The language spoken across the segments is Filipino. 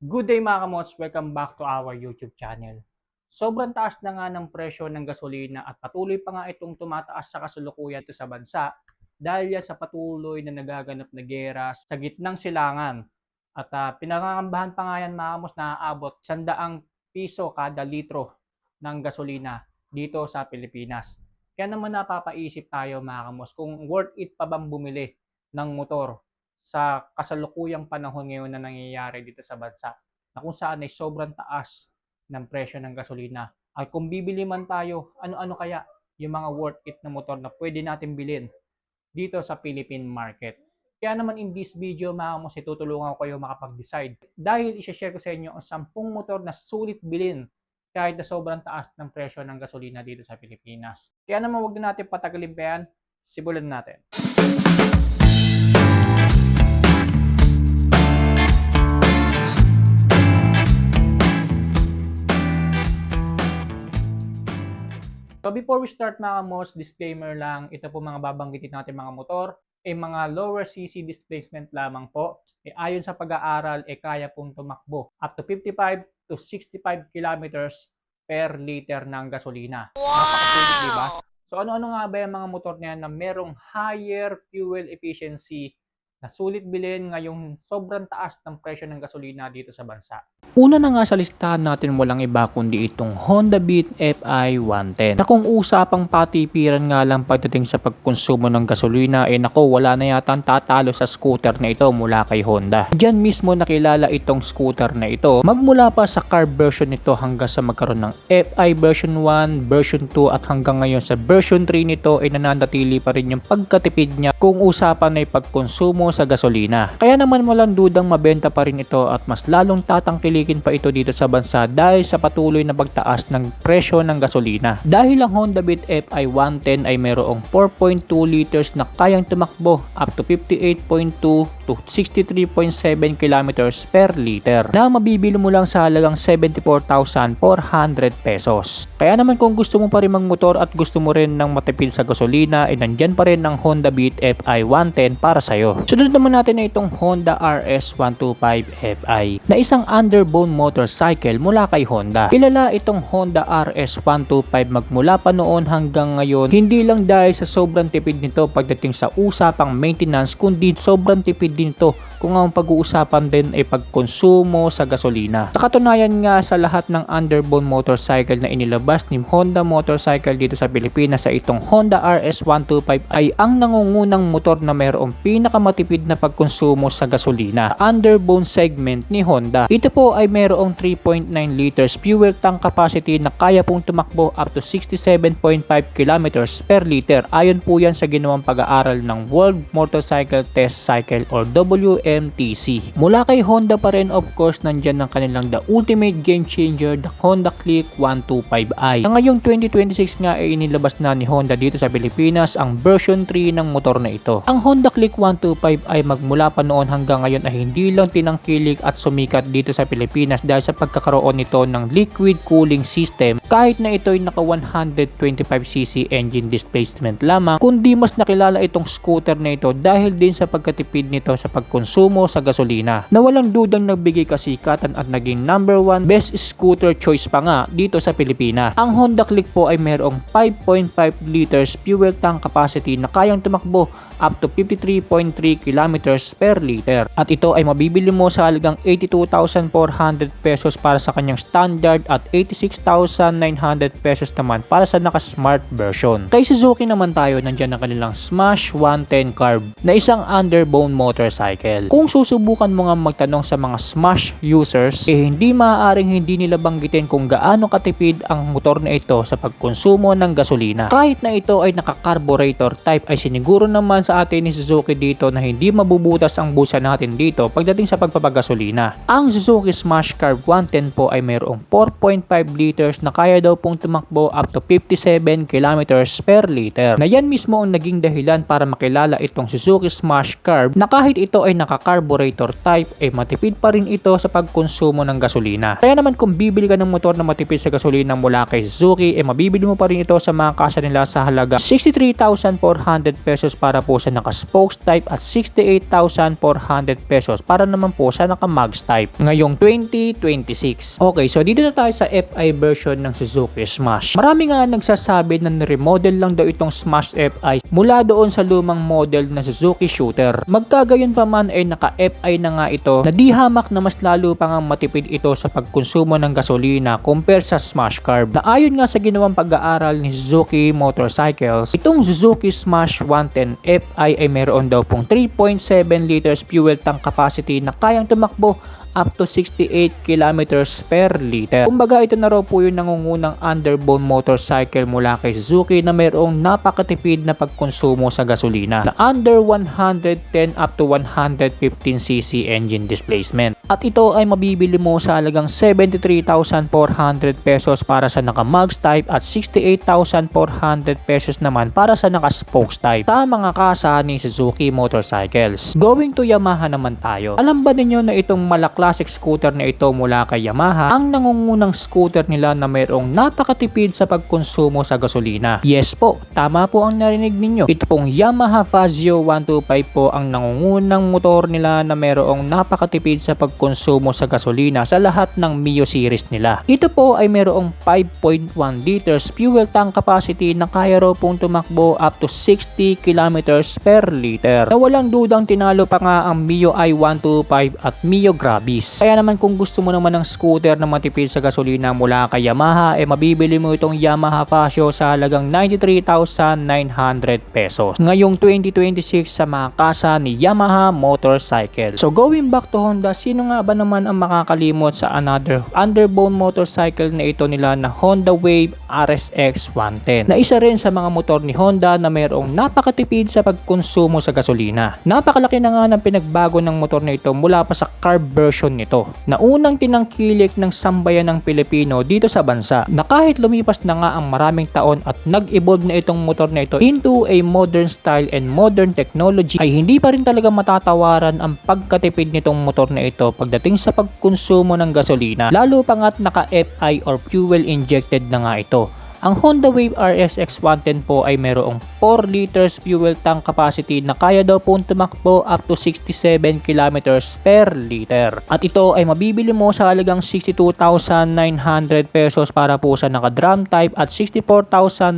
Good day mga kamots, welcome back to our YouTube channel. Sobrang taas na nga ng presyo ng gasolina at patuloy pa nga itong tumataas sa kasalukuyan ito sa bansa dahil yan sa patuloy na nagaganap na giyera sa gitnang silangan. At pinangangambahan pa nga yan mga kamots na aabot 100 piso kada litro ng gasolina dito sa Pilipinas. Kaya naman napapaisip tayo mga kamots kung worth it pa bang bumili ng motor sa kasalukuyang panahon ngayon na nangyayari dito sa bansa na kung saan ay sobrang taas ng presyo ng gasolina. At kung bibili man tayo, ano-ano kaya yung mga worth it na motor na pwede natin bilhin dito sa Philippine market. Kaya naman in this video mga kamos, tutulungan ko kayo makapag-decide dahil i-share ko sa inyo ang 10 motor na sulit bilhin kahit na sobrang taas ng presyo ng gasolina dito sa Pilipinas. Kaya naman wag na natin patagalin pa yan, simulan natin. So before we start mga kamos, disclaimer lang, ito po mga babanggitin natin mga motor, mga lower cc displacement lamang po. Ayon sa pag-aaral, kaya pong tumakbo up to 55 to 65 kilometers per liter ng gasolina. Wow! Napakasulit, di ba? So ano-ano nga ba yung mga motor na yan na merong higher fuel efficiency na sulit bilhin ngayong sobrang taas ng presyo ng gasolina dito sa bansa? Una na nga sa listahan natin walang iba kundi itong Honda Beat Fi 110. Na kung usapang patipiran nga lang pagdating sa pagkonsumo ng gasolina, nako wala na yata tatalo sa scooter na ito mula kay Honda. Diyan mismo nakilala itong scooter na ito. Magmula pa sa carb version nito hanggang sa magkaroon ng Fi version 1, version 2 at hanggang ngayon sa version 3 nito ay nananatili pa rin yung pagkatipid niya kung usapan ay pagkonsumo sa gasolina. Kaya naman walang dudang mabenta pa rin ito at mas lalong tatangkilikin pa ito dito sa bansa dahil sa patuloy na pagtaas ng presyo ng gasolina. Dahil ang Honda Beat Fi 110 ay mayroong 4.2 liters na kayang tumakbo up to 58.2 to 63.7 kilometers per liter na mabibili mo lang sa halagang 74,400 pesos. Kaya naman kung gusto mo pa rin magmotor at gusto mo rin ng matipid sa gasolina, nandyan pa rin ang Honda Beat Fi 110 para sa'yo. Sunod naman natin na itong Honda RS125 Fi na isang underbone motorcycle mula kay Honda. Kilala itong Honda RS125 magmula pa noon hanggang ngayon, hindi lang dahil sa sobrang tipid nito pagdating sa usapang maintenance, kundi sobrang tipid din ito kung ang pag-uusapan din ay pagkonsumo sa gasolina. Sa katunayan nga sa lahat ng underbone motorcycle na inilabas ni Honda Motorcycle dito sa Pilipinas, sa itong Honda RS125 ay ang nangungunang motor na mayroong pinakamatipid na pagkonsumo sa gasolina. Underbone segment ni Honda. Ito po ay mayroong 3.9 liters fuel tank capacity na kaya pong tumakbo up to 67.5 kilometers per liter. Ayon po yan sa ginawang pag-aaral ng World Motorcycle Test Cycle or WMTC. Mula kay Honda pa rin, of course, nandyan ang kanilang the ultimate game changer, the Honda Click 125i. Na ngayong 2026 nga ay inilabas na ni Honda dito sa Pilipinas ang version 3 ng motor na ito. Ang Honda Click 125i magmula pa noon hanggang ngayon ay hindi lang tinangkilik at sumikat dito sa Pilipinas dahil sa pagkakaroon nito ng liquid cooling system, kahit na ito ay naka 125cc engine displacement lamang, kundi mas nakilala itong scooter na ito dahil din sa pagkatipid nito sa pagkonsumo sa gasolina, na walang dudang nagbigay kasikatan at naging number 1 best scooter choice pa nga dito sa Pilipinas. Ang Honda Click po ay mayroong 5.5 liters fuel tank capacity na kayang tumakbo up to 53.3 kilometers per liter. At ito ay mabibili mo sa halagang 82,400 pesos para sa kanyang standard at 86,900 pesos naman para sa naka-smart version. Kay Suzuki naman tayo, nandyan ang kanilang Smash 110 Carb na isang underbone motorcycle. Kung susubukan mo nga magtanong sa mga Smash users, hindi maaaring hindi nila banggitin kung gaano katipid ang motor na ito sa pagkonsumo ng gasolina. Kahit na ito ay naka-carburetor type, ay siniguro naman sa atin ni Suzuki dito na hindi mabubutas ang busa natin dito pagdating sa pagpapagasolina. Ang Suzuki Smash Carb 110 po ay mayroong 4.5 liters na kaya daw pong tumakbo up to 57 kilometers per liter. Na yan mismo ang naging dahilan para makilala itong Suzuki Smash Carb na kahit ito ay naka-carburetor type, ay matipid pa rin ito sa pagkonsumo ng gasolina. Kaya naman kung bibili ka ng motor na matipid sa gasolina mula kay Suzuki, mabibili mo pa rin ito sa mga kasa nila sa halaga 63,400 pesos para po po sa naka-spokes type at 68,400 pesos para naman po sa naka-mags type ngayong 2026. Okay, so dito na tayo sa FI version ng Suzuki Smash. Marami nga nagsasabi na remodel lang daw itong Smash FI mula doon sa lumang model na Suzuki Shooter. Magkagayon pa man ay naka-FI na nga ito na di hamak na mas lalo pa nga matipid ito sa pagkonsumo ng gasolina compare sa Smash Carb. Na ayon nga sa ginawang pag-aaral ni Suzuki Motorcycles, itong Suzuki Smash 110 FI ay meron daw pong 3.7 liters fuel tank capacity na kayang tumakbo up to 68 kilometers per liter. Kumbaga ito na raw po yung nangungunang underbone motorcycle mula kay Suzuki na mayroong napakatipid na pagkonsumo sa gasolina na under 110 up to 115cc engine displacement. At ito ay mabibili mo sa halagang 73,400 pesos para sa naka-mags type at 68,400 pesos naman para sa naka-spokes type sa mga kasa ni Suzuki Motorcycles. Going to Yamaha naman tayo. Alam ba ninyo na itong classic scooter na ito mula kay Yamaha ang nangungunang scooter nila na mayroong napakatipid sa pagkonsumo sa gasolina? Yes po, tama po ang narinig ninyo. Ito pong Yamaha Fazio 125 po ang nangungunang motor nila na mayroong napakatipid sa pagkonsumo sa gasolina sa lahat ng Mio series nila. Ito po ay mayroong 5.1 liters fuel tank capacity na kaya raw pong tumakbo up to 60 kilometers per liter. Na walang dudang tinalo pa nga ang Mio i125 at Mio Gravis. Kaya naman kung gusto mo naman ng scooter na matipid sa gasolina mula kay Yamaha, mabibili mo itong Yamaha Fazio sa halagang 93,900 pesos ngayong 2026 sa mga kasa ni Yamaha Motorcycle. So going back to Honda, sino nga ba naman ang makakalimot sa another underbone motorcycle na ito nila na Honda Wave RSX 110 na isa rin sa mga motor ni Honda na mayroong napakatipid sa pagkonsumo sa gasolina. Napakalaki na nga ng pinagbago ng motor na ito mula pa sa carb version nito na unang tinangkilik ng sambayan ng Pilipino dito sa bansa na kahit lumipas na nga ang maraming taon at nag-evolve na itong motor na ito into a modern style and modern technology ay hindi pa rin talaga matatawaran ang pagkatipid nitong motor na ito pagdating sa pagkonsumo ng gasolina, lalo pa nga't naka-FI or fuel injected na nga ito. Ang Honda Wave RSX 110 po ay mayroong 4 liters fuel tank capacity na kaya daw pong tumakbo up to 67 kilometers per liter. At ito ay mabibili mo sa halagang 62,900 pesos para po sa naka-drum type at 64,900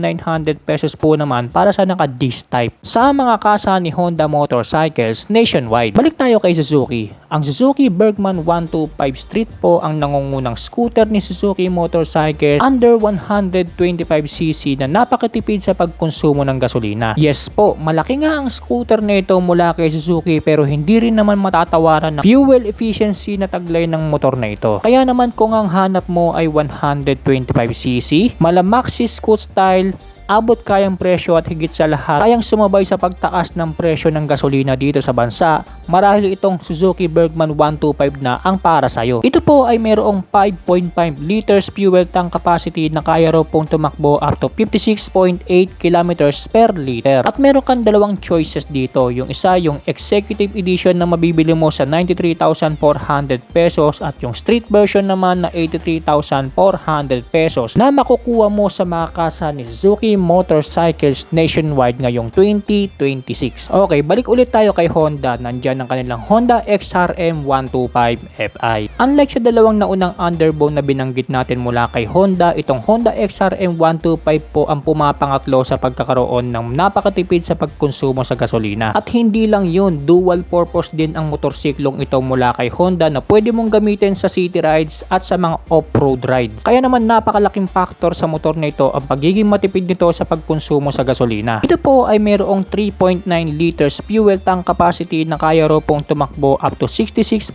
pesos po naman para sa naka-disc type sa mga kasa ni Honda Motorcycles nationwide. Balik tayo kay Suzuki. Ang Suzuki Bergman 125 Street po ang nangungunang scooter ni Suzuki Motorcycle under 125cc na napakatipid sa pagkonsumo ng gasolina. Yes po, malaki nga ang scooter na ito mula kay Suzuki pero hindi rin naman matatawaran ng fuel efficiency na taglay ng motor na ito. Kaya naman kung ang hanap mo ay 125cc, mala maxi scoot style, abot kayang presyo at higit sa lahat kayang sumabay sa pagtaas ng presyo ng gasolina dito sa bansa, marahil itong Suzuki Bergman 125 na ang para sa'yo. Ito po ay mayroong 5.5 liters fuel tank capacity na kaya raw pong tumakbo up to 56.8 kilometers per liter. At meron kang dalawang choices dito. Yung isa, yung Executive Edition na mabibili mo sa 93,400 pesos at yung Street version naman na 83,400 pesos na makukuha mo sa mga kasa ni Suzuki Motorcycles nationwide ngayong 2026. Okay, balik ulit tayo kay Honda. Nandyan ang kanilang Honda XRM 125 Fi. Unlike sa dalawang naunang underbone na binanggit natin mula kay Honda, itong Honda XRM 125 po ang pumapangatlo sa pagkakaroon ng napakatipid sa pagkonsumo sa gasolina. At hindi lang yun, dual purpose din ang motorsiklong ito mula kay Honda na pwede mong gamitin sa city rides at sa mga off-road rides. Kaya naman napakalaking factor sa motor na ito ang pagiging matipid nito sa pagkonsumo sa gasolina. Ito po ay mayroong 3.9 liters fuel tank capacity na kaya raw pong tumakbo up to 66.6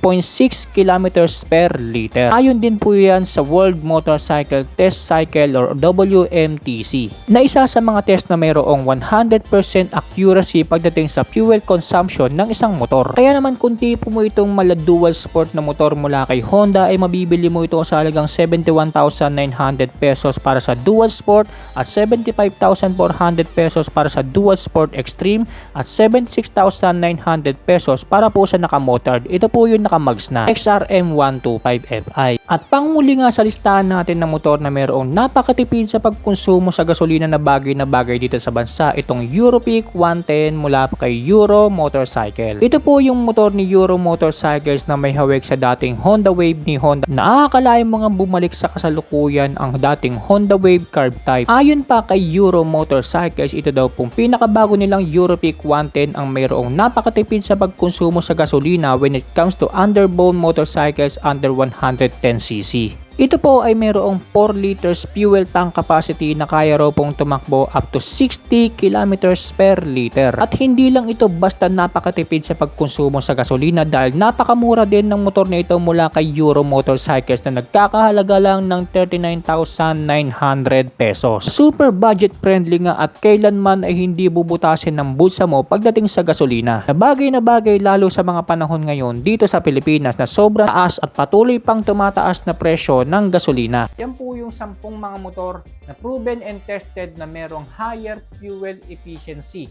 kilometers per liter. Ayon din po yan sa World Motorcycle Test Cycle or WMTC na isa sa mga test na mayroong 100% accuracy pagdating sa fuel consumption ng isang motor. Kaya naman kung tipo mo itong mala dual sport na motor mula kay Honda ay mabibili mo ito sa halagang 71,900 pesos para sa dual sport at 75,000 75,400 pesos para sa Dual Sport Extreme at 76,900 pesos para po sa naka-motored. Ito po yung naka-mags na XRM 125 Fi. At panguli nga sa listahan natin ng motor na mayroong napakatipid sa pagkonsumo sa gasolina na bagay dito sa bansa, itong Europeak 110 mula pa kay Euro Motorcycle. Ito po yung motor ni Euro Motorcycles na may hawig sa dating Honda Wave ni Honda. Nakakalain mga bumalik sa kasalukuyan ang dating Honda Wave Carb Type. Ayon pa kay Euro Motorcycles, ito daw pong pinakabago nilang Europeak 110 ang mayroong napakatipid sa pagkonsumo sa gasolina when it comes to underbone motorcycles under 110cc. Ito po ay mayroong 4 liters fuel tank capacity na kaya raw pong tumakbo up to 60 kilometers per liter. At hindi lang ito basta napakatipid sa pagkonsumo sa gasolina dahil napakamura din ng motor na ito mula kay Euro Motorcycles na nagkakahalaga lang ng 39,900 pesos. Super budget friendly nga at kailanman ay hindi bubutasin ng bulsa mo pagdating sa gasolina. Na bagay lalo sa mga panahon ngayon dito sa Pilipinas na sobrang taas at patuloy pang tumataas na presyo ng gasolina. Yan po yung 10 mga motor na proven and tested na merong higher fuel efficiency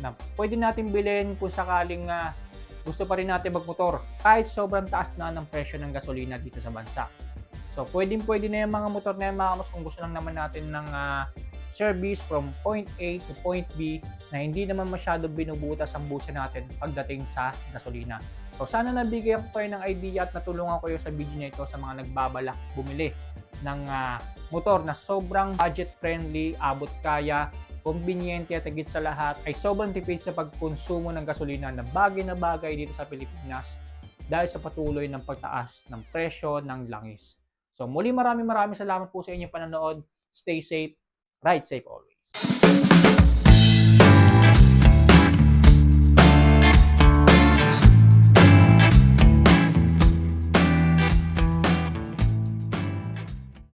na pwede natin bilhin kung sakaling gusto pa rin natin magmotor kahit sobrang taas na ng presyo ng gasolina dito sa bansa. So pwede na yung mga motor na yan mga kamos kung gusto lang naman natin ng service from point A to point B na hindi naman masyado binubutas ang bulsa natin pagdating sa gasolina. So sana nabigyan ko kayo ng idea at natulungan ko kayo sa video na ito sa mga nagbabalak bumili ng motor na sobrang budget friendly, abot kaya, konbinyente at higit sa lahat ay sobrang tipid sa pagkonsumo ng gasolina na bagay dito sa Pilipinas dahil sa patuloy ng pagtaas ng presyo ng langis. So muli maraming salamat po sa inyong panonood. Stay safe, ride safe always.